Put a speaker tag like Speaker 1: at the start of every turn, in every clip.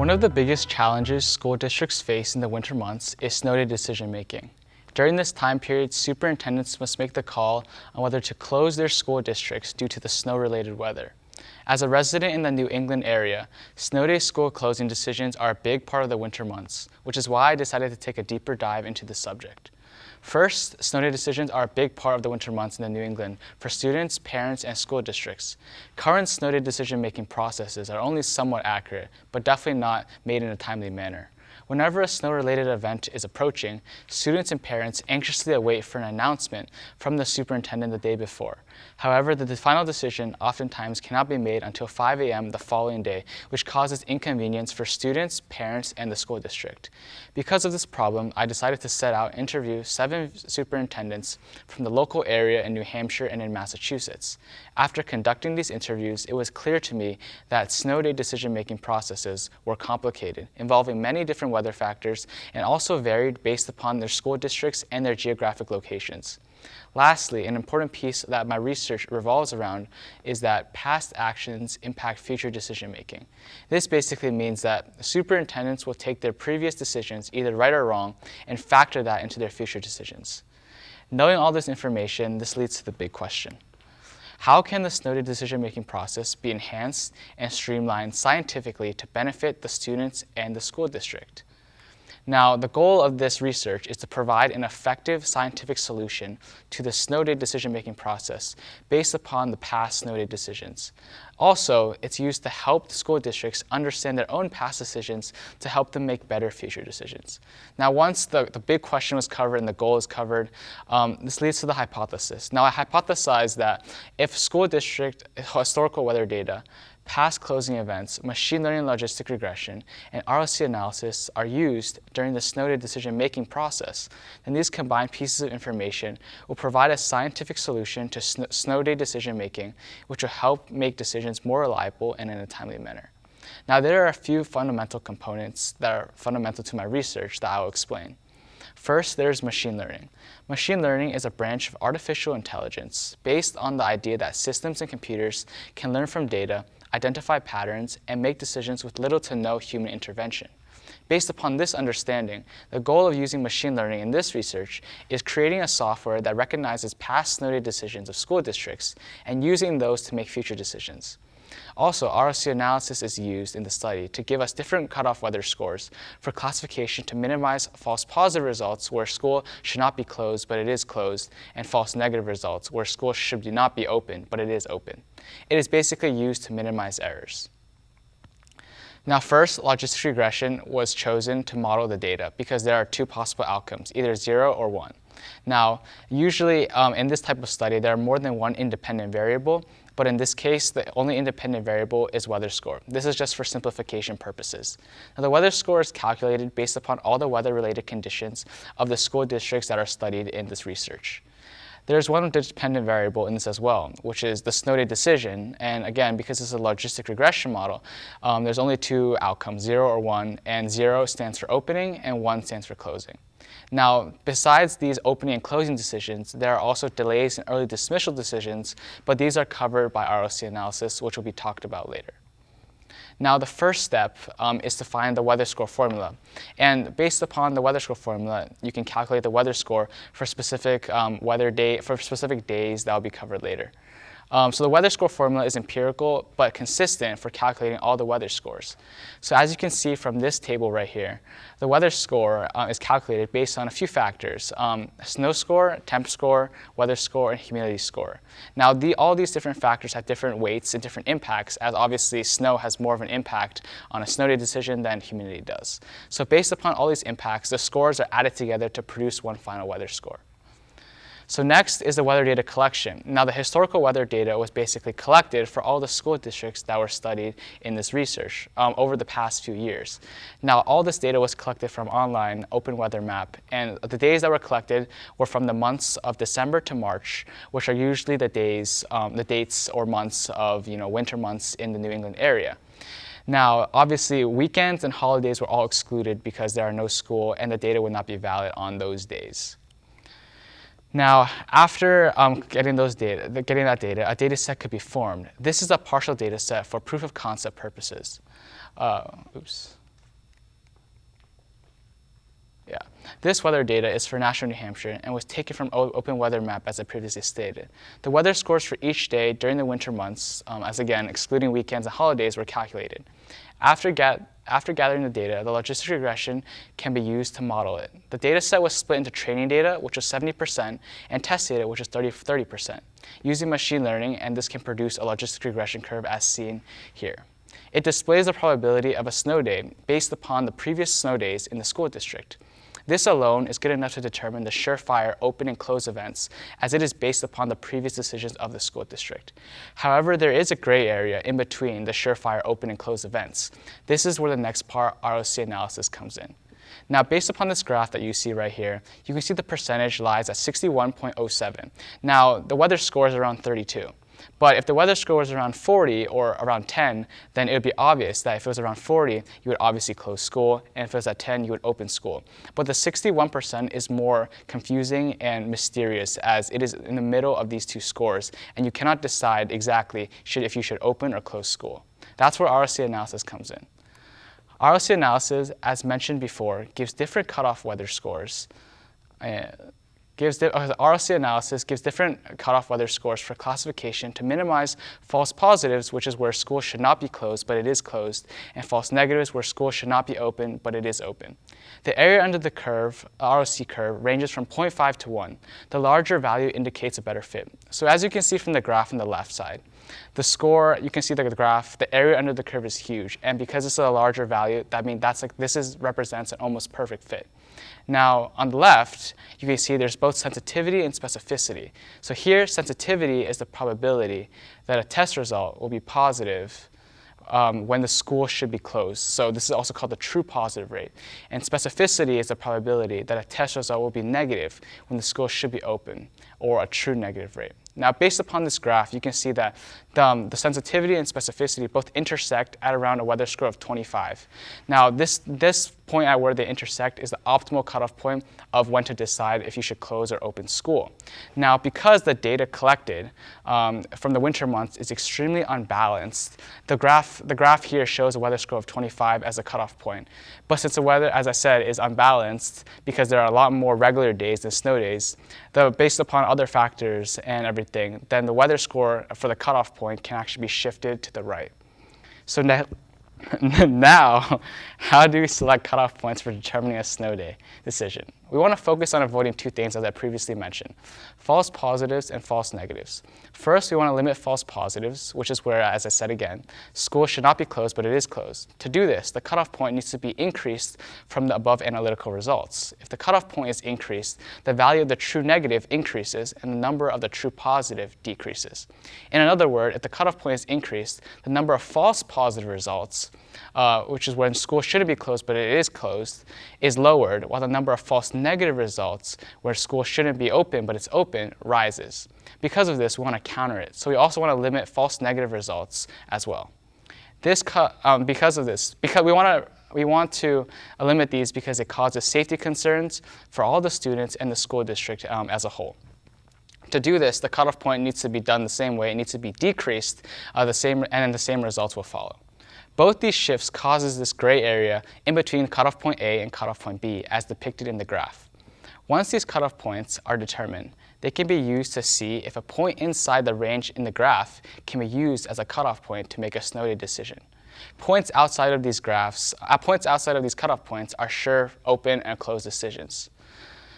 Speaker 1: One of the biggest challenges school districts face in the winter months is snow day decision making. During this time period, superintendents must make the call on whether to close their school districts due to the snow-related weather. As a resident in the New England area, snow day school closing decisions are a big part of the winter months, which is why I decided to take a deeper dive into the subject. First, snow day decisions are a big part of the winter months in the New England for students, parents, and school districts. Current snow day decision-making processes are only somewhat accurate, but definitely not made in a timely manner. Whenever a snow-related event is approaching, students and parents anxiously await for an announcement from the superintendent the day before. However, the final decision oftentimes cannot be made until 5 a.m. the following day, which causes inconvenience for students, parents, and the school district. Because of this problem, I decided to set out and interview 7 superintendents from the local area in New Hampshire and in Massachusetts. After conducting these interviews, it was clear to me that snow day decision-making processes were complicated, involving many different weather factors, and also varied based upon their school districts and their geographic locations. Lastly, an important piece that my research revolves around is that past actions impact future decision making. This basically means that superintendents will take their previous decisions, either right or wrong, and factor that into their future decisions. Knowing all this information, this leads to the big question. How can the snow day decision-making process be enhanced and streamlined scientifically to benefit the students and the school district? Now, the goal of this research is to provide an effective scientific solution to the snow day decision-making process based upon the past snow day decisions. Also, it's used to help the school districts understand their own past decisions to help them make better future decisions. Now, once the big question was covered and the goal is covered, this leads to the hypothesis. Now, I hypothesized that if school district historical weather data, past closing events, machine learning logistic regression, and ROC analysis are used during the snow day decision-making process, then these combined pieces of information will provide a scientific solution to snow day decision-making, which will help make decisions more reliable and in a timely manner. Now, there are a few fundamental components that are fundamental to my research that I will explain. First, there's machine learning. Machine learning is a branch of artificial intelligence based on the idea that systems and computers can learn from data, identify patterns, and make decisions with little to no human intervention. Based upon this understanding, the goal of using machine learning in this research is creating a software that recognizes past snow day decisions of school districts and using those to make future decisions. Also, ROC analysis is used in the study to give us different cutoff weather scores for classification to minimize false positive results where school should not be closed but it is closed, and false negative results where school should not be open but it is open. It is basically used to minimize errors. Now, first, logistic regression was chosen to model the data because there are 2 possible outcomes, either 0 or 1. Now, usually in this type of study, there are more than one independent variable, but in this case, the only independent variable is weather score. This is just for simplification purposes. Now, the weather score is calculated based upon all the weather-related conditions of the school districts that are studied in this research. There's one dependent variable in this as well, which is the snow day decision. And again, because it's a logistic regression model, there's only 2 outcomes, 0 or 1, and 0 stands for opening and 1 stands for closing. Now, besides these opening and closing decisions, there are also delays and early dismissal decisions, but these are covered by ROC analysis, which will be talked about later. Now, the first step is to find the weather score formula. And based upon the weather score formula, you can calculate the weather score for specific specific days that will be covered later. So the weather score formula is empirical but consistent for calculating all the weather scores. So as you can see from this table right here, the weather score is calculated based on a few factors: snow score, temp score, weather score, and humidity score. Now, all these different factors have different weights and different impacts, as obviously snow has more of an impact on a snow day decision than humidity does. So based upon all these impacts, the scores are added together to produce one final weather score. So next is the weather data collection. Now, the historical weather data was basically collected for all the school districts that were studied in this research over the past few years. Now, all this data was collected from online open weather map, and the days that were collected were from the months of December to March, which are usually the dates or months of winter months in the New England area. Now, obviously, weekends and holidays were all excluded because there are no school and the data would not be valid on those days. Now, after getting that data, a data set could be formed. This is a partial data set for proof of concept purposes. Yeah. This weather data is for National New Hampshire and was taken from Open Weather Map as I previously stated. The weather scores for each day during the winter months, as again, excluding weekends and holidays, were calculated. After gathering the data, the logistic regression can be used to model it. The data set was split into training data, which was 70%, and test data, which is 30%, using machine learning, and this can produce a logistic regression curve as seen here. It displays the probability of a snow day based upon the previous snow days in the school district. This alone is good enough to determine the surefire open and close events, as it is based upon the previous decisions of the school district. However, there is a gray area in between the surefire open and close events. This is where the next part, ROC analysis, comes in. Now, based upon this graph that you see right here, you can see the percentage lies at 61.07. Now, the weather score is around 32. But if the weather score was around 40 or around 10, then it would be obvious that if it was around 40, you would obviously close school, and if it was at 10, you would open school. But the 61% is more confusing and mysterious, as it is in the middle of these two scores, and you cannot decide exactly if you should open or close school. That's where ROC analysis comes in. ROC analysis, as mentioned before, gives different cutoff weather scores. ROC analysis gives different cutoff weather scores for classification to minimize false positives, which is where school should not be closed, but it is closed, and false negatives, where school should not be open, but it is open. The area under the curve, ROC curve, ranges from 0.5 to 1. The larger value indicates a better fit. So as you can see from the graph on the left side, the score, you can see the graph, the area under the curve is huge, and because it's a larger value, that means represents an almost perfect fit. Now, on the left, you can see there's both sensitivity and specificity. So here, sensitivity is the probability that a test result will be positive when the school should be closed. So this is also called the true positive rate. And specificity is the probability that a test result will be negative when the school should be open, or a true negative rate. Now, based upon this graph, you can see that the sensitivity and specificity both intersect at around a weather score of 25. Now, this point at where they intersect is the optimal cutoff point of when to decide if you should close or open school. Now, because the data collected from the winter months is extremely unbalanced, the graph here shows a weather score of 25 as a cutoff point. But since the weather, as I said, is unbalanced because there are a lot more regular days than snow days, based upon other factors and everything, then the weather score for the cutoff point can actually be shifted to the right. So now, how do we select cutoff points for determining a snow day decision? We want to focus on avoiding two things, as I previously mentioned: false positives and false negatives. First, we want to limit false positives, which is where, as I said again, school should not be closed, but it is closed. To do this, the cutoff point needs to be increased from the above analytical results. If the cutoff point is increased, the value of the true negative increases and the number of the true positive decreases. In another word, if the cutoff point is increased, the number of false positive results, which is when school shouldn't be closed, but it is closed, is lowered, while the number of false negative results, where school shouldn't be open, but it's open, rises. Because of this, we want to counter it. So we also want to limit false negative results as well. Because we want to limit these because it causes safety concerns for all the students and the school district as a whole. To do this, the cutoff point needs to be done the same way. It needs to be decreased, and then the same results will follow. Both these shifts causes this gray area in between cutoff point A and cutoff point B, as depicted in the graph. Once these cutoff points are determined, they can be used to see if a point inside the range in the graph can be used as a cutoff point to make a snow day decision. Points outside of these cutoff points are sure open and closed decisions.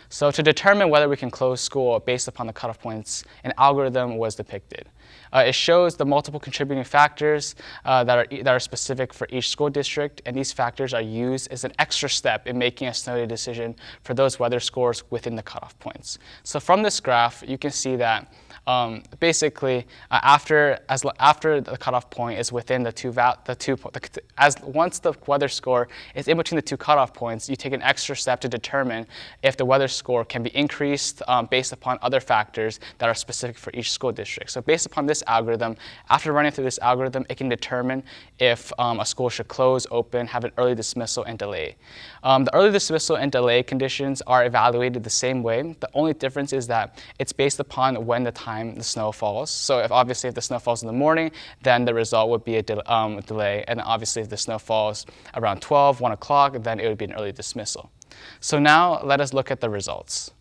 Speaker 1: So to determine whether we can close school based upon the cutoff points, an algorithm was depicted. It shows the multiple contributing factors that are specific for each school district, and these factors are used as an extra step in making a snow day decision for those weather scores within the cutoff points. So from this graph, you can see that basically after the cutoff point is within once the weather score is in between the two cutoff points, you take an extra step to determine if the weather score can be increased based upon other factors that are specific for each school district. So based upon this algorithm, after running through this algorithm, it can determine if a school should close, open, have an early dismissal, and delay. The early dismissal and delay conditions are evaluated the same way. The only difference is that it's based upon when the snow falls. So if the snow falls in the morning, then the result would be a delay. And obviously if the snow falls around 12, 1 o'clock, then it would be an early dismissal. So now let us look at the results.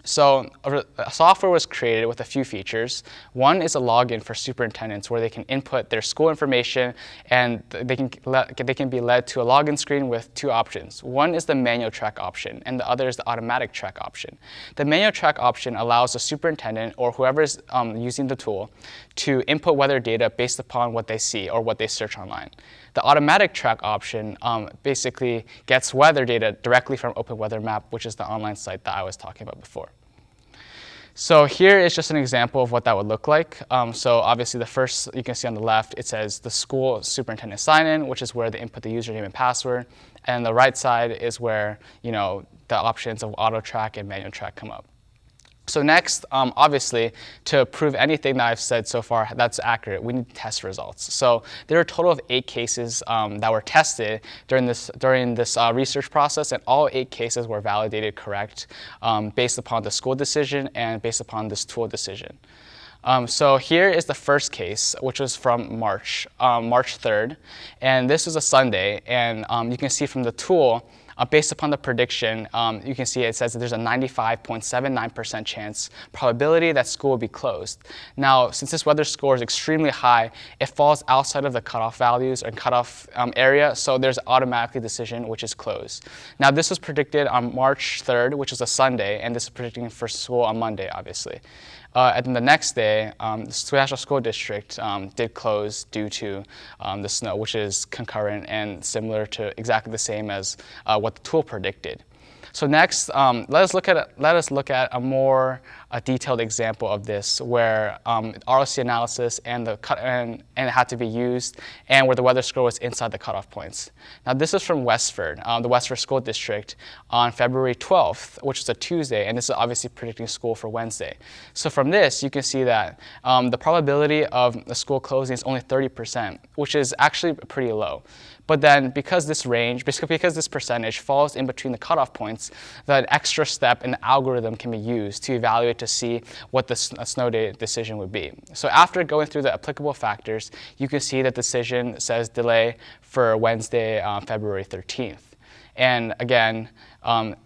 Speaker 1: So a software was created with a few features. One is a login for superintendents where they can input their school information and they can be led to a login screen with two options. One is the manual track option and the other is the automatic track option. The manual track option allows the superintendent or whoever is using the tool to input weather data based upon what they see or what they search online. The automatic track option basically gets weather data directly from Open Weather Map, which is the online site that I was talking about before. So here is just an example of what that would look like. So obviously the first, you can see on the left, it says the school superintendent sign-in, which is where they input the username and password. And the right side is where the options of auto track and manual track come up. So next, obviously, to prove anything that I've said so far that's accurate, we need test results. So there are a total of 8 cases that were tested during this research process, and all 8 cases were validated correct based upon the school decision and based upon this tool decision. So here is the first case, which was from March 3rd, and this was a Sunday, and you can see from the tool, based upon the prediction, you can see it says that there's a 95.79% probability that school will be closed. Now, since this weather score is extremely high, it falls outside of the cutoff values and cutoff area, so there's automatically decision which is closed. Now, this was predicted on March 3rd, which is a Sunday, and this is predicting for school on Monday, obviously. And then the next day, the National School District did close due to the snow, which is concurrent and similar to exactly the same as what the tool predicted. So next, let us look at a more detailed example of this, where ROC analysis and it had to be used, and where the weather score was inside the cutoff points. Now this is from Westford, the Westford School District, on February 12th, which is a Tuesday, and this is obviously predicting school for Wednesday. So from this, you can see that the probability of the school closing is only 30%, which is actually pretty low. But then because this percentage falls in between the cutoff points, that extra step in the algorithm can be used to evaluate to see what the snow day decision would be. So after going through the applicable factors, you can see that decision says delay for Wednesday, February 13th. And again,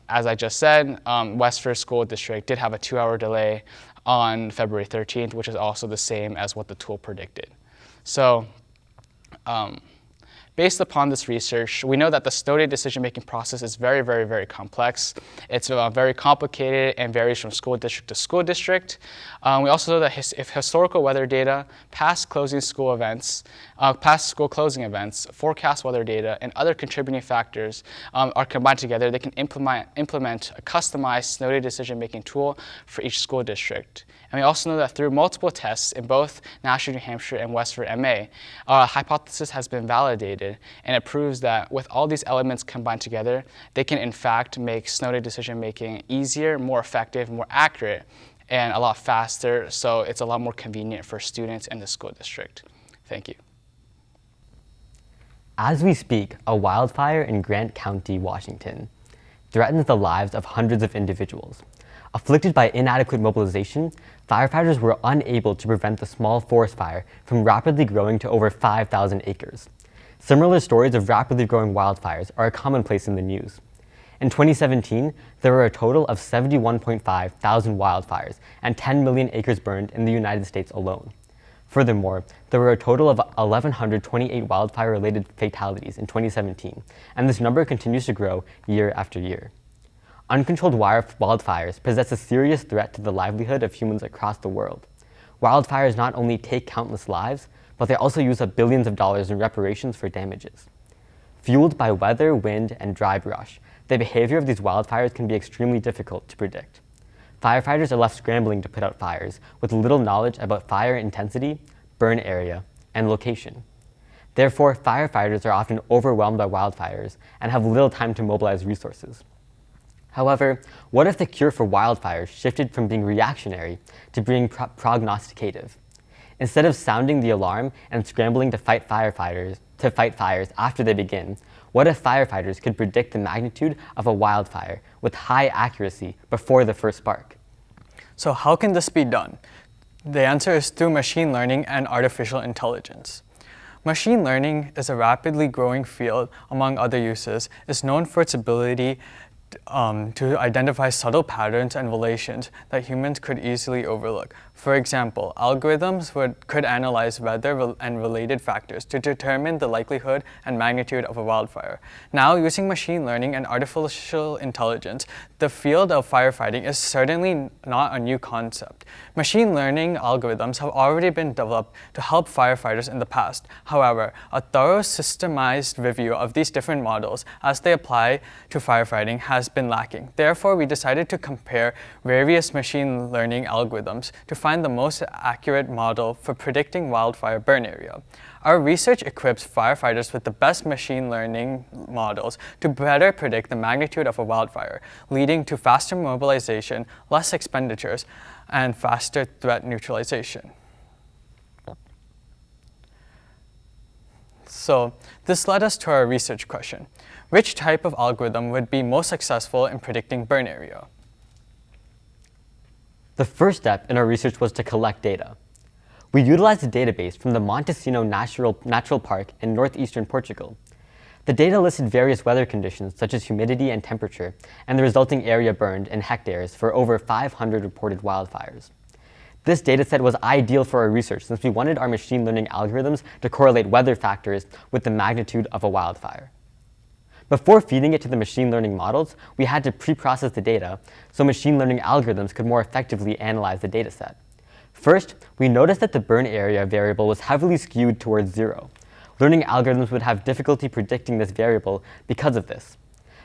Speaker 1: as I just said, Westford School District did have a 2-hour delay on February 13th, which is also the same as what the tool predicted. So based upon this research, we know that the snow day decision-making process is very, very, very complex. It's very complicated and varies from school district to school district. We also know that if historical weather data, past school closing events, forecast weather data, and other contributing factors are combined together, they can implement a customized snow day decision-making tool for each school district. And we also know that through multiple tests in both Nashua, New Hampshire, and Westford, MA, our hypothesis has been validated, and it proves that with all these elements combined together, they can in fact make snow day decision-making easier, more effective, more accurate, and a lot faster, so it's a lot more convenient for students and the school district. Thank you.
Speaker 2: As we speak, a wildfire in Grant County, Washington, threatens the lives of hundreds of individuals. Afflicted by inadequate mobilization, firefighters were unable to prevent the small forest fire from rapidly growing to over 5,000 acres. Similar stories of rapidly growing wildfires are a commonplace in the news. In 2017, there were a total of 71.5 thousand wildfires and 10 million acres burned in the United States alone. Furthermore, there were a total of 1,128 wildfire-related fatalities in 2017, and this number continues to grow year after year. Uncontrolled wildfires possess a serious threat to the livelihood of humans across the world. Wildfires not only take countless lives, but they also use up billions of dollars in reparations for damages. Fueled by weather, wind, and dry brush, the behavior of these wildfires can be extremely difficult to predict. Firefighters are left scrambling to put out fires with little knowledge about fire intensity, burn area, and location. Therefore, firefighters are often overwhelmed by wildfires and have little time to mobilize resources. However, what if the cure for wildfires shifted from being reactionary to being prognosticative? Instead of sounding the alarm and scrambling to fight fires after they begin, what if firefighters could predict the magnitude of a wildfire with high accuracy before the first spark?
Speaker 3: So how can this be done? The answer is through machine learning and artificial intelligence. Machine learning is a rapidly growing field. Among other uses, is known for its ability to identify subtle patterns and relations that humans could easily overlook. For example, algorithms could analyze weather and related factors to determine the likelihood and magnitude of a wildfire. Now, using machine learning and artificial intelligence, the field of firefighting is certainly not a new concept. Machine learning algorithms have already been developed to help firefighters in the past. However, a thorough systemized review of these different models as they apply to firefighting has been lacking. Therefore, we decided to compare various machine learning algorithms to find the most accurate model for predicting wildfire burn area. Our research equips firefighters with the best machine learning models to better predict the magnitude of a wildfire, leading to faster mobilization, less expenditures, and faster threat neutralization. So this led us to our research question. Which type of algorithm would be most successful in predicting burn area?
Speaker 2: The first step in our research was to collect data. We utilized a database from the Montesino Natural Park in northeastern Portugal. The data listed various weather conditions such as humidity and temperature, and the resulting area burned in hectares for over 500 reported wildfires. This dataset was ideal for our research since we wanted our machine learning algorithms to correlate weather factors with the magnitude of a wildfire. Before feeding it to the machine learning models, we had to pre-process the data so machine learning algorithms could more effectively analyze the dataset. First, we noticed that the burn area variable was heavily skewed towards 0. Learning algorithms would have difficulty predicting this variable because of this.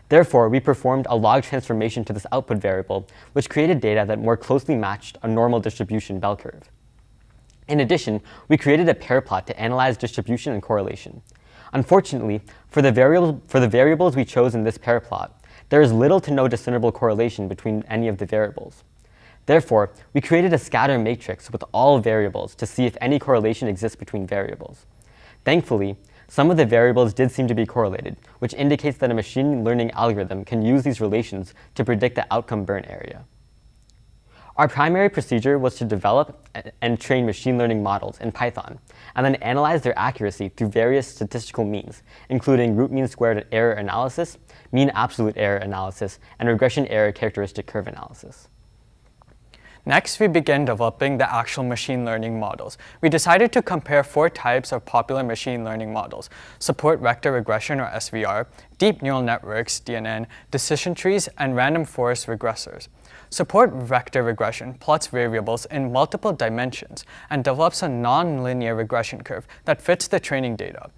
Speaker 2: Therefore, we performed a log transformation to this output variable, which created data that more closely matched a normal distribution bell curve. In addition, we created a pair plot to analyze distribution and correlation. Unfortunately, for the variables we chose in this pair plot, there is little to no discernible correlation between any of the variables. Therefore, we created a scatter matrix with all variables to see if any correlation exists between variables. Thankfully, some of the variables did seem to be correlated, which indicates that a machine learning algorithm can use these relations to predict the outcome burn area. Our primary procedure was to develop and train machine learning models in Python, and then analyze their accuracy through various statistical means, including root mean squared error analysis, mean absolute error analysis, and regression error characteristic curve analysis.
Speaker 3: Next, we began developing the actual machine learning models. We decided to compare 4 types of popular machine learning models: support vector regression, or SVR, deep neural networks, DNN, decision trees, and random forest regressors. Support vector regression plots variables in multiple dimensions and develops a non-linear regression curve that fits the training data.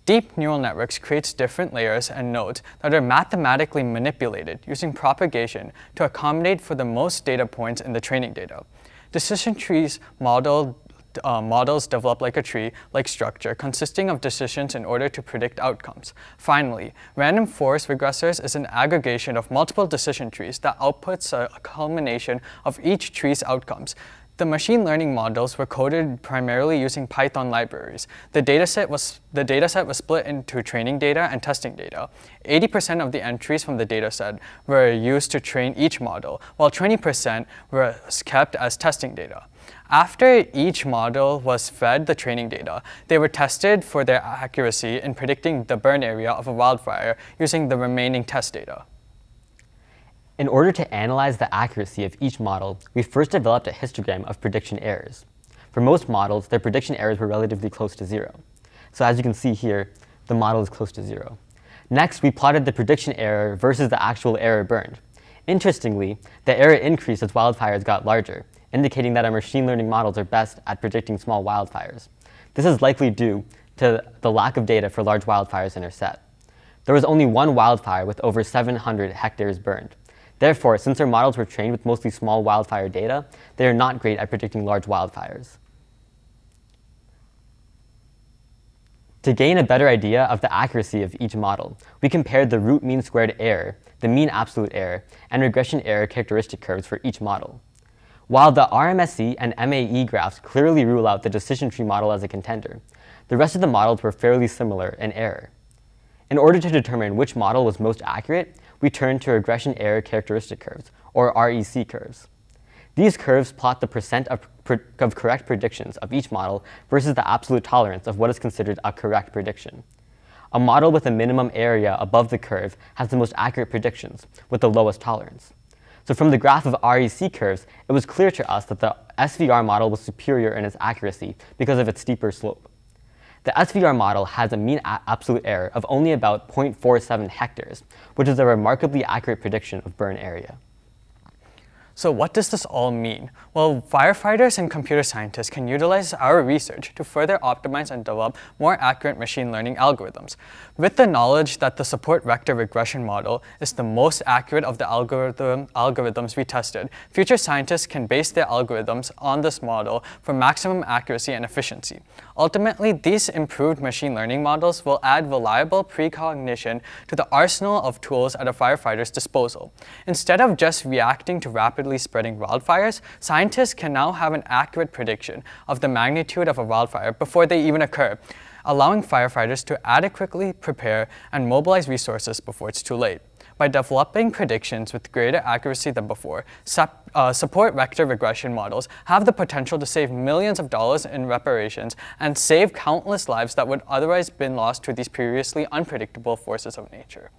Speaker 3: Deep neural networks creates different layers and nodes that are mathematically manipulated using propagation to accommodate for the most data points in the training data. Decision trees models develop like a tree-like structure consisting of decisions in order to predict outcomes. Finally, random forest regressors is an aggregation of multiple decision trees that outputs a culmination of each tree's outcomes. The machine learning models were coded primarily using Python libraries. The dataset was split into training data and testing data. 80% of the entries from the dataset were used to train each model, while 20% were kept as testing data. After each model was fed the training data, they were tested for their accuracy in predicting the burn area of a wildfire using the remaining test data.
Speaker 2: In order to analyze the accuracy of each model, we first developed a histogram of prediction errors. For most models, their prediction errors were relatively close to 0. So as you can see here, the model is close to 0. Next, we plotted the prediction error versus the actual error burned. Interestingly, the error increased as wildfires got larger, indicating that our machine learning models are best at predicting small wildfires. This is likely due to the lack of data for large wildfires in our set. There was only one wildfire with over 700 hectares burned. Therefore, since our models were trained with mostly small wildfire data, they are not great at predicting large wildfires. To gain a better idea of the accuracy of each model, we compared the root mean squared error, the mean absolute error, and regression error characteristic curves for each model. While the RMSE and MAE graphs clearly rule out the decision tree model as a contender, the rest of the models were fairly similar in error. In order to determine which model was most accurate, we turned to regression error characteristic curves, or REC curves. These curves plot the percent of correct predictions of each model versus the absolute tolerance of what is considered a correct prediction. A model with a minimum area above the curve has the most accurate predictions, with the lowest tolerance. So from the graph of REC curves, it was clear to us that the SVR model was superior in its accuracy because of its steeper slope. The SVR model has a mean absolute error of only about 0.47 hectares, which is a remarkably accurate prediction of burn area.
Speaker 3: So what does this all mean? Well, firefighters and computer scientists can utilize our research to further optimize and develop more accurate machine learning algorithms. With the knowledge that the support vector regression model is the most accurate of the algorithms we tested, future scientists can base their algorithms on this model for maximum accuracy and efficiency. Ultimately, these improved machine learning models will add reliable precognition to the arsenal of tools at a firefighter's disposal. Instead of just reacting to rapidly spreading wildfires, scientists can now have an accurate prediction of the magnitude of a wildfire before they even occur, allowing firefighters to adequately prepare and mobilize resources before it's too late. By developing predictions with greater accuracy than before, support vector regression models have the potential to save millions of dollars in reparations and save countless lives that would otherwise have been lost to these previously unpredictable forces of nature.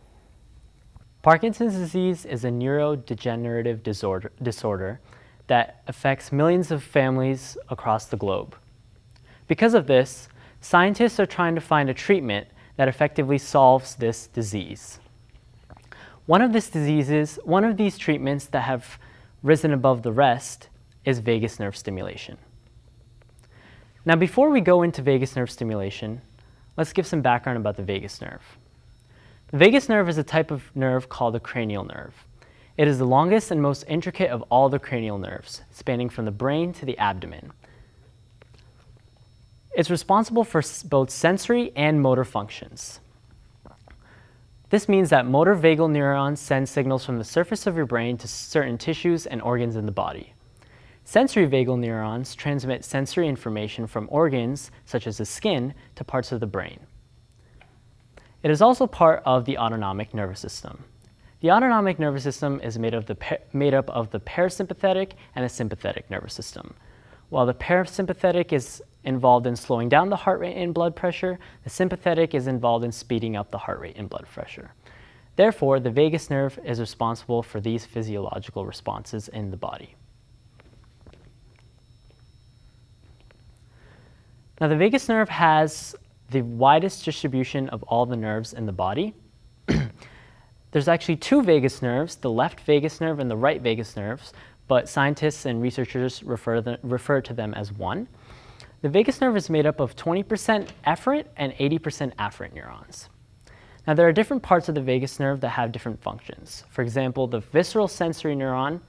Speaker 4: Parkinson's disease is a neurodegenerative disorder that affects millions of families across the globe. Because of this, scientists are trying to find a treatment that effectively solves this disease. One of these treatments that have risen above the rest is vagus nerve stimulation. Now, before we go into vagus nerve stimulation, let's give some background about the vagus nerve. The vagus nerve is a type of nerve called a cranial nerve. It is the longest and most intricate of all the cranial nerves, spanning from the brain to the abdomen. It's responsible for both sensory and motor functions. This means that motor vagal neurons send signals from the surface of your brain to certain tissues and organs in the body. Sensory vagal neurons transmit sensory information from organs, such as the skin, to parts of the brain. It is also part of the autonomic nervous system. The autonomic nervous system is made up of the parasympathetic and the sympathetic nervous system. While the parasympathetic is involved in slowing down the heart rate and blood pressure, the sympathetic is involved in speeding up the heart rate and blood pressure. Therefore, the vagus nerve is responsible for these physiological responses in the body. Now, the vagus nerve has the widest distribution of all the nerves in the body. There's actually two vagus nerves, the left vagus nerve and the right vagus nerves, but scientists and researchers refer to them as one. The vagus nerve is made up of 20% efferent and 80% afferent neurons. Now, there are different parts of the vagus nerve that have different functions. For example, the visceral sensory neuron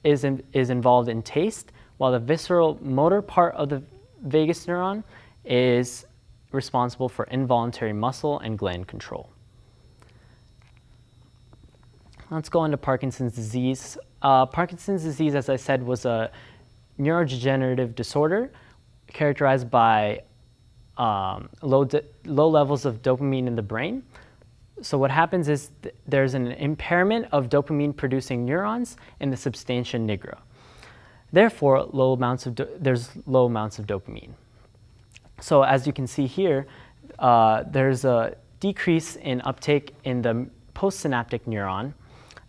Speaker 4: is involved in taste, while the visceral motor part of the vagus neuron is responsible for involuntary muscle and gland control. Let's go on to Parkinson's disease. Parkinson's disease, as I said, was a neurodegenerative disorder characterized by low levels of dopamine in the brain. So what happens is there's an impairment of dopamine-producing neurons in the substantia nigra. Therefore, there's low amounts of dopamine. So as you can see here, there's a decrease in uptake in the postsynaptic neuron.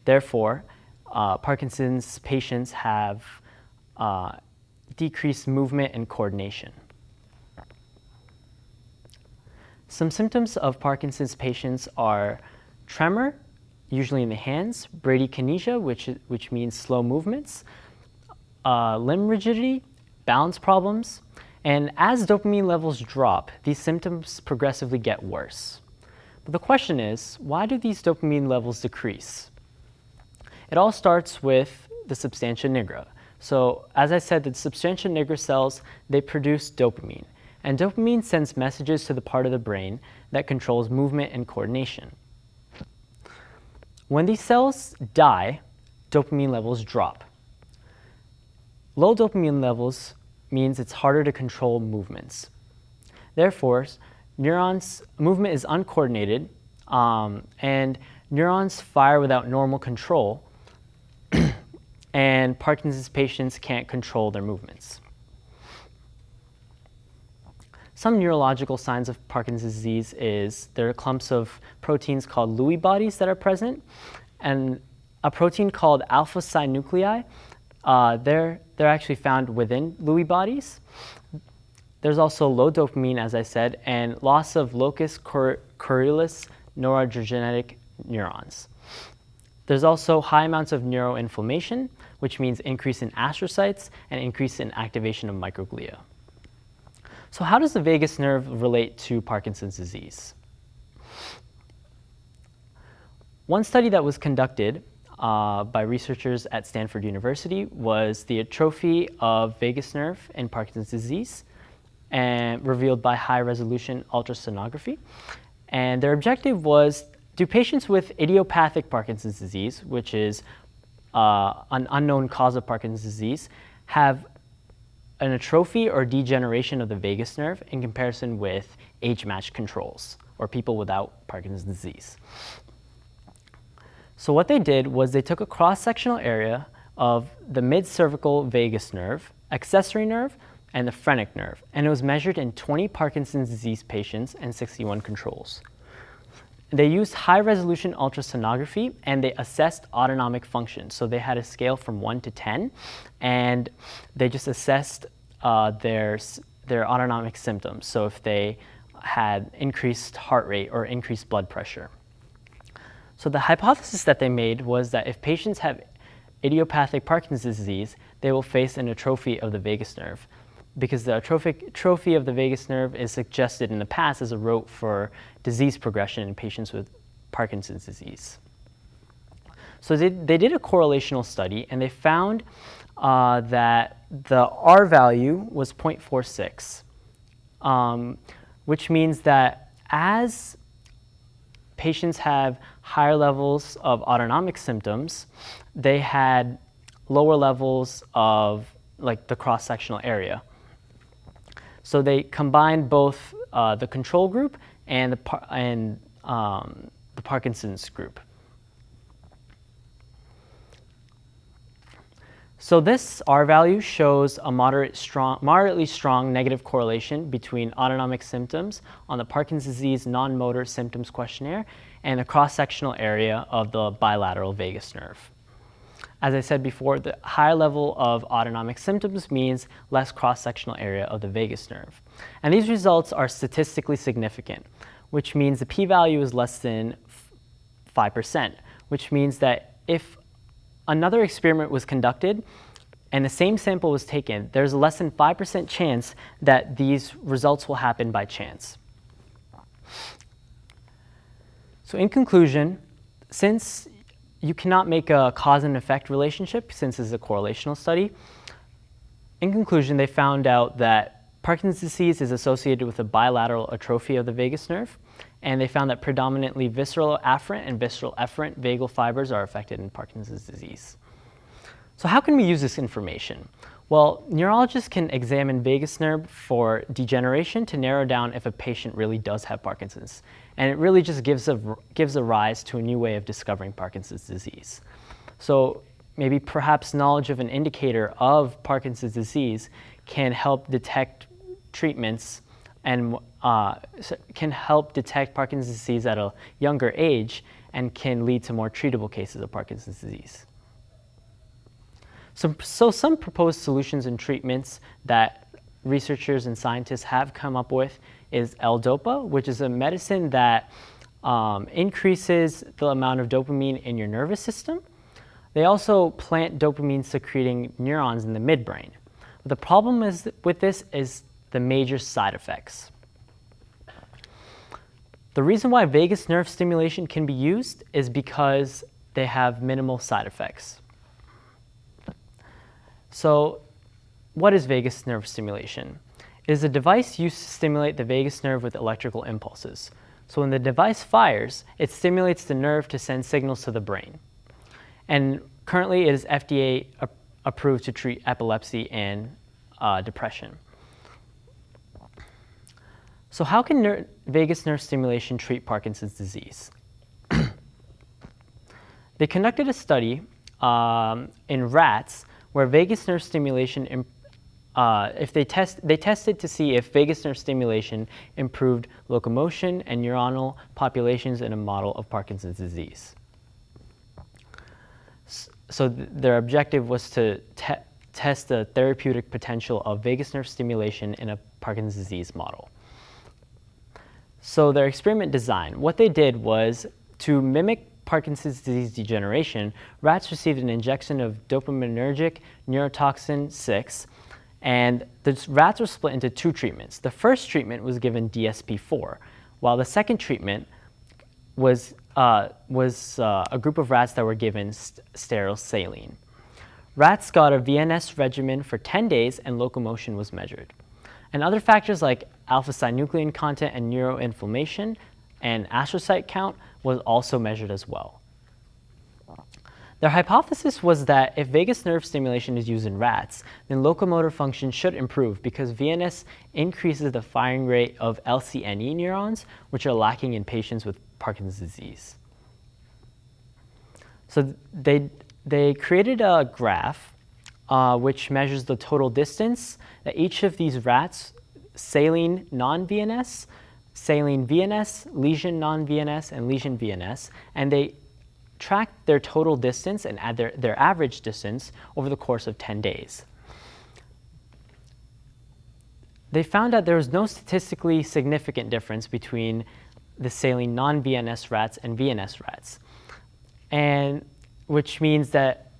Speaker 4: Therefore, Parkinson's patients have decreased movement and coordination. Some symptoms of Parkinson's patients are tremor, usually in the hands, bradykinesia, which means slow movements, limb rigidity, balance problems, and as dopamine levels drop, these symptoms progressively get worse. But the question is, why do these dopamine levels decrease? It all starts with the substantia nigra. So as I said, the substantia nigra cells, they produce dopamine. And dopamine sends messages to the part of the brain that controls movement and coordination. When these cells die, dopamine levels drop. Low dopamine levels means it's harder to control movements. Therefore, movement is uncoordinated, and neurons fire without normal control, and Parkinson's patients can't control their movements. Some neurological signs of Parkinson's disease is there are clumps of proteins called Lewy bodies that are present, and a protein called alpha-synuclei, they're actually found within Lewy bodies. There's also low dopamine, as I said, and loss of locus coeruleus neurogenetic neurons. There's also high amounts of neuroinflammation, which means increase in astrocytes and increase in activation of microglia. So how does the vagus nerve relate to Parkinson's disease? One study that was conducted by researchers at Stanford University was the atrophy of vagus nerve in Parkinson's disease, and revealed by high-resolution ultrasonography. And their objective was, do patients with idiopathic Parkinson's disease, which is an unknown cause of Parkinson's disease, have an atrophy or degeneration of the vagus nerve in comparison with age-matched controls, or people without Parkinson's disease? So what they did was they took a cross-sectional area of the mid-cervical vagus nerve, accessory nerve, and the phrenic nerve, and it was measured in 20 Parkinson's disease patients and 61 controls. They used high-resolution ultrasonography, and they assessed autonomic function. So they had a scale from 1 to 10, and they just assessed their autonomic symptoms. So if they had increased heart rate or increased blood pressure. So the hypothesis that they made was that if patients have idiopathic Parkinson's disease, they will face an atrophy of the vagus nerve, because the atrophy of the vagus nerve is suggested in the past as a rote for disease progression in patients with Parkinson's disease. So they did a correlational study, and they found that the R value was 0.46, which means that as patients have higher levels of autonomic symptoms, they had lower levels of the cross-sectional area. So they combined both the control group and the Parkinson's group. So this R value shows a moderately strong negative correlation between autonomic symptoms on the Parkinson's disease non-motor symptoms questionnaire and the cross-sectional area of the bilateral vagus nerve. As I said before, the higher level of autonomic symptoms means less cross-sectional area of the vagus nerve. And these results are statistically significant, which means the p-value is less than 5%, which means that if another experiment was conducted and the same sample was taken, there's a less than 5% chance that these results will happen by chance. So in conclusion, since you cannot make a cause and effect relationship, since this is a correlational study, in conclusion, they found out that Parkinson's disease is associated with a bilateral atrophy of the vagus nerve, and they found that predominantly visceral afferent and visceral efferent vagal fibers are affected in Parkinson's disease. So how can we use this information? Well, neurologists can examine vagus nerve for degeneration to narrow down if a patient really does have Parkinson's. And it really just gives a rise to a new way of discovering Parkinson's disease. So maybe perhaps knowledge of an indicator of Parkinson's disease can help detect treatments and can help detect Parkinson's disease at a younger age and can lead to more treatable cases of Parkinson's disease. So some proposed solutions and treatments that researchers and scientists have come up with is L-DOPA, which is a medicine that increases the amount of dopamine in your nervous system. They also plant dopamine-secreting neurons in the midbrain. The problem with this is the major side effects. The reason why vagus nerve stimulation can be used is because they have minimal side effects. So what is vagus nerve stimulation? It is a device used to stimulate the vagus nerve with electrical impulses. So when the device fires, it stimulates the nerve to send signals to the brain. And currently it is FDA approved to treat epilepsy and depression. So how can vagus nerve stimulation treat Parkinson's disease? They conducted a study in rats where vagus nerve stimulation, they tested to see if vagus nerve stimulation improved locomotion and neuronal populations in a model of Parkinson's disease. So their objective was to test the therapeutic potential of vagus nerve stimulation in a Parkinson's disease model. So their experiment design, what they did was to mimic Parkinson's disease degeneration, rats received an injection of dopaminergic neurotoxin 6, and the rats were split into 2 treatments. The first treatment was given DSP-4, while the second treatment was a group of rats that were given sterile saline. Rats got a VNS regimen for 10 days and locomotion was measured. And other factors like alpha-synuclein content and neuroinflammation and astrocyte count was also measured as well. Their hypothesis was that if vagus nerve stimulation is used in rats, then locomotor function should improve because VNS increases the firing rate of LCNE neurons, which are lacking in patients with Parkinson's disease. So they created a graph which measures the total distance that each of these rats, saline non-VNS, saline VNS, lesion non-VNS, and lesion VNS, and they tracked their total distance and add their average distance over the course of 10 days. They found that there was no statistically significant difference between the saline non-VNS rats and VNS rats, and which means that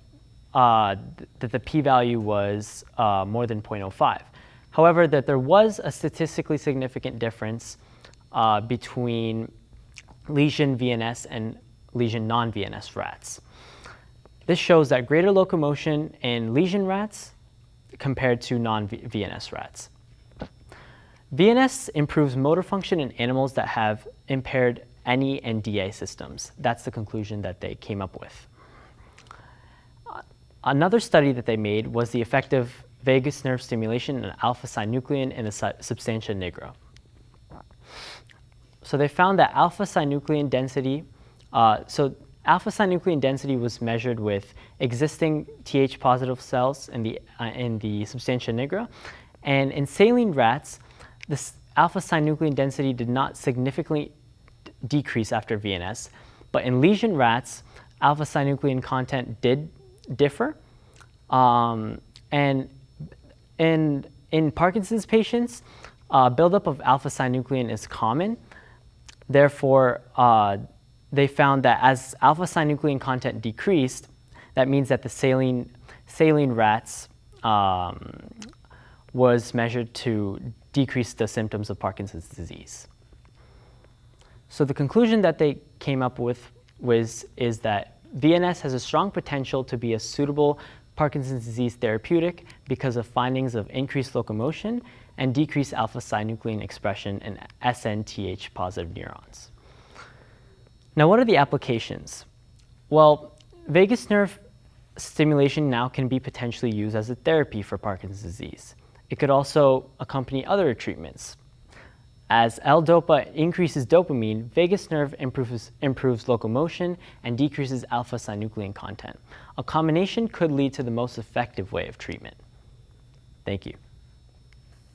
Speaker 4: the p-value was more than 0.05. However, that there was a statistically significant difference between lesion VNS and lesion non-VNS rats. This shows that greater locomotion in lesion rats compared to non-VNS rats. VNS improves motor function in animals that have impaired NE and DA systems. That's the conclusion that they came up with. Another study that they made was the effect of vagus nerve stimulation and alpha-synuclein in the substantia nigra. So they found that alpha-synuclein density, alpha-synuclein density was measured with existing Th-positive cells in the substantia nigra, and in saline rats, this alpha-synuclein density did not significantly decrease after VNS, but in lesion rats, alpha-synuclein content did differ, and in Parkinson's patients, buildup of alpha-synuclein is common. Therefore, they found that as alpha-synuclein content decreased, that means that the saline rats was measured to decrease the symptoms of Parkinson's disease. So the conclusion that they came up with is that VNS has a strong potential to be a suitable Parkinson's disease therapeutic because of findings of increased locomotion and decreased alpha-synuclein expression in SNTH-positive neurons. Now, what are the applications? Well, vagus nerve stimulation now can be potentially used as a therapy for Parkinson's disease. It could also accompany other treatments. As L-DOPA increases dopamine, vagus nerve improves locomotion and decreases alpha-synuclein content. A combination could lead to the most effective way of treatment. Thank you.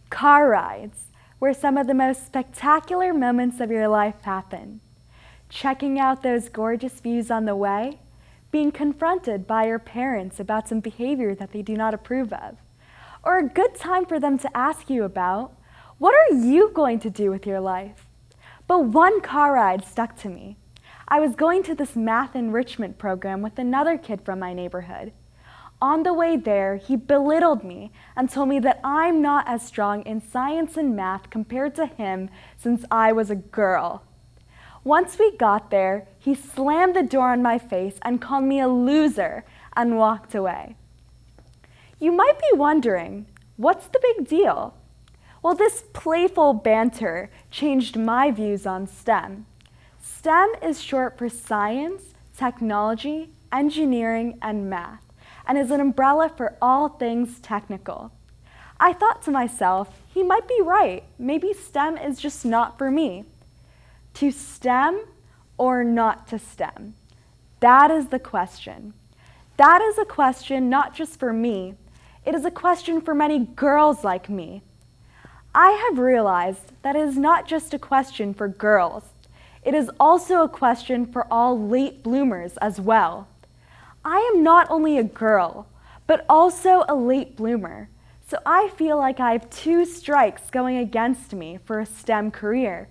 Speaker 5: Car rides, where some of the most spectacular moments of your life happen. Checking out those gorgeous views on the way, being confronted by your parents about some behavior that they do not approve of, or a good time for them to ask you about, what are you going to do with your life? But one car ride stuck to me. I was going to this math enrichment program with another kid from my neighborhood. On the way there, he belittled me and told me that I'm not as strong in science and math compared to him since I was a girl. Once we got there, he slammed the door on my face and called me a loser and walked away. You might be wondering, what's the big deal? Well, this playful banter changed my views on STEM. STEM is short for science, technology, engineering, and math, and is an umbrella for all things technical. I thought to myself, he might be right. Maybe STEM is just not for me. To STEM or not to STEM? That is the question. That is a question not just for me, it is a question for many girls like me. I have realized that it is not just a question for girls. It is also a question for all late bloomers as well. I am not only a girl, but also a late bloomer, so I feel like I have 2 strikes going against me for a STEM career.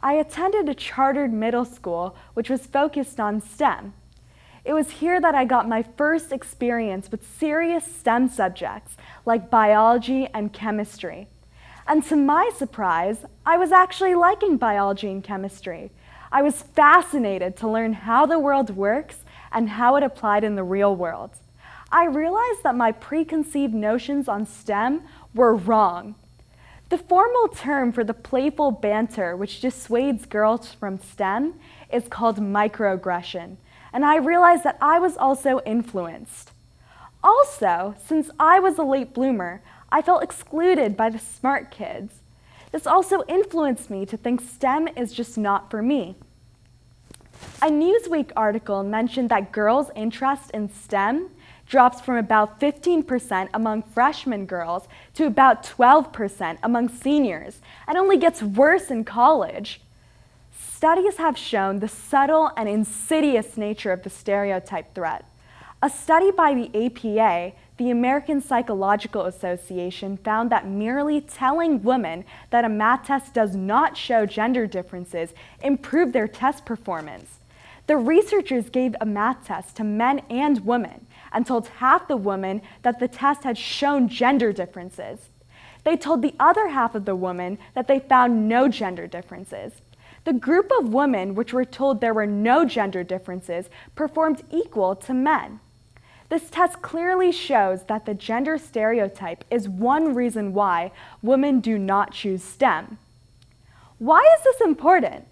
Speaker 5: I attended a chartered middle school which was focused on STEM. It was here that I got my first experience with serious STEM subjects like biology and chemistry. And to my surprise, I was actually liking biology and chemistry. I was fascinated to learn how the world works and how it applied in the real world. I realized that my preconceived notions on STEM were wrong. The formal term for the playful banter which dissuades girls from STEM is called microaggression, and I realized that I was also influenced. Also, since I was a late bloomer, I felt excluded by the smart kids. This also influenced me to think STEM is just not for me. A Newsweek article mentioned that girls' interest in STEM drops from about 15% among freshman girls to about 12% among seniors, and only gets worse in college. Studies have shown the subtle and insidious nature of the stereotype threat. A study by the APA, the American Psychological Association, found that merely telling women that a math test does not show gender differences improved their test performance. The researchers gave a math test to men and women and told half the women that the test had shown gender differences. They told the other half of the women that they found no gender differences. The group of women which were told there were no gender differences performed equal to men. This test clearly shows that the gender stereotype is one reason why women do not choose STEM. Why is this important?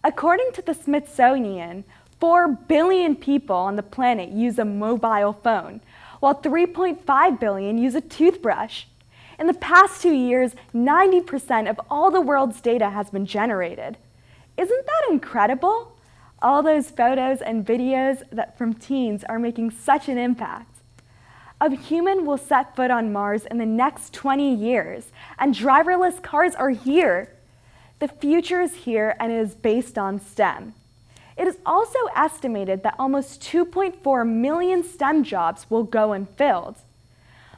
Speaker 5: According to the Smithsonian, 4 billion people on the planet use a mobile phone, while 3.5 billion use a toothbrush. In the past 2 years, 90% of all the world's data has been generated. Isn't that incredible? All those photos and videos from teens are making such an impact. A human will set foot on Mars in the next 20 years, and driverless cars are here. The future is here, and it is based on STEM. It is also estimated that almost 2.4 million STEM jobs will go unfilled.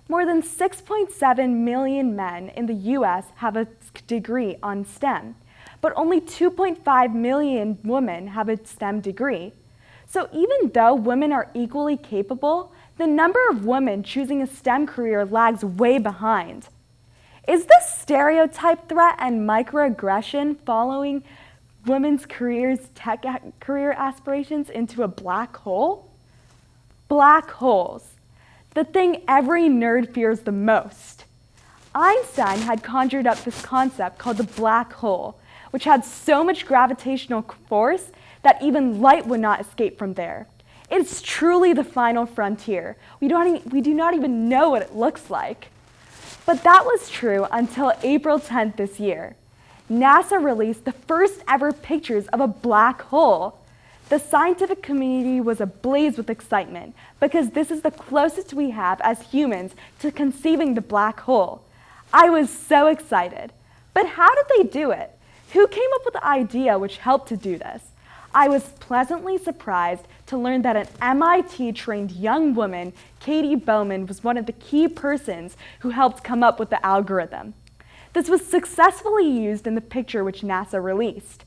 Speaker 5: More than 6.7 million men in the US have a degree on STEM, but only 2.5 million women have a STEM degree. So even though women are equally capable, the number of women choosing a STEM career lags way behind. Is this stereotype threat and microaggression following women's tech career aspirations into a black hole? Black holes, the thing every nerd fears the most. Einstein had conjured up this concept called the black hole, which had so much gravitational force that even light would not escape from there. It's truly the final frontier. We do not even know what it looks like. But that was true until April 10th this year. NASA released the first ever pictures of a black hole. The scientific community was ablaze with excitement because this is the closest we have as humans to conceiving the black hole. I was so excited. But how did they do it? Who came up with the idea which helped to do this? I was pleasantly surprised to learn that an MIT-trained young woman, Katie Bowman, was one of the key persons who helped come up with the algorithm. This was successfully used in the picture which NASA released.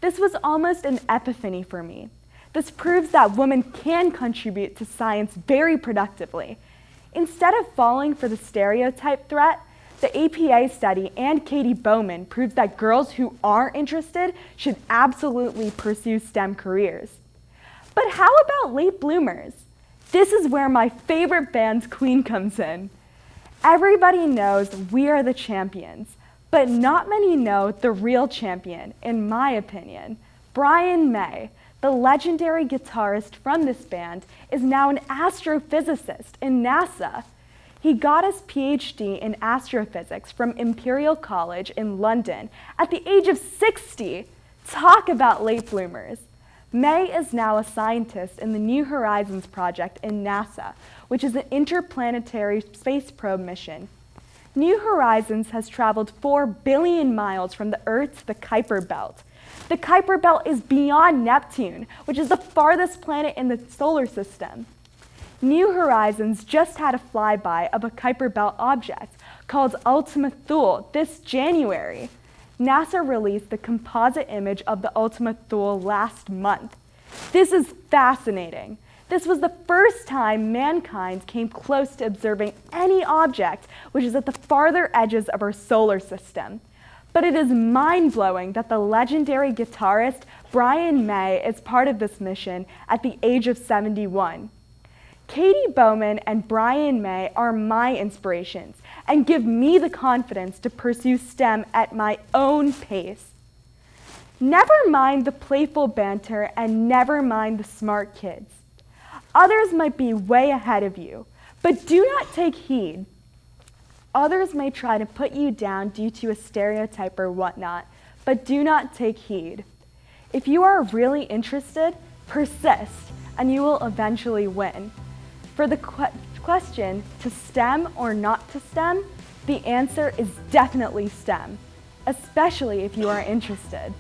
Speaker 5: This was almost an epiphany for me. This proves that women can contribute to science very productively. Instead of falling for the stereotype threat, the APA study and Katie Bowman proves that girls who are interested should absolutely pursue STEM careers. But how about late bloomers? This is where my favorite band's Queen comes in. Everybody knows we are the champions, but not many know the real champion, in my opinion. Brian May, the legendary guitarist from this band, is now an astrophysicist in NASA. He got his PhD in astrophysics from Imperial College in London at the age of 60. Talk about late bloomers. May is now a scientist in the New Horizons project in NASA, which is an interplanetary space probe mission. New Horizons has traveled 4 billion miles from the Earth to the Kuiper Belt. The Kuiper Belt is beyond Neptune, which is the farthest planet in the solar system. New Horizons just had a flyby of a Kuiper Belt object called Ultima Thule this January. NASA released the composite image of the Ultima Thule last month. This is fascinating. This was the first time mankind came close to observing any object which is at the farther edges of our solar system. But it is mind-blowing that the legendary guitarist Brian May is part of this mission at the age of 71. Katie Bowman and Brian May are my inspirations and give me the confidence to pursue STEM at my own pace. Never mind the playful banter and never mind the smart kids. Others might be way ahead of you, but do not take heed. Others may try to put you down due to a stereotype or whatnot, but do not take heed. If you are really interested, persist, and you will eventually win. For the question, to STEM or not to STEM, the answer is definitely STEM, especially if you are interested.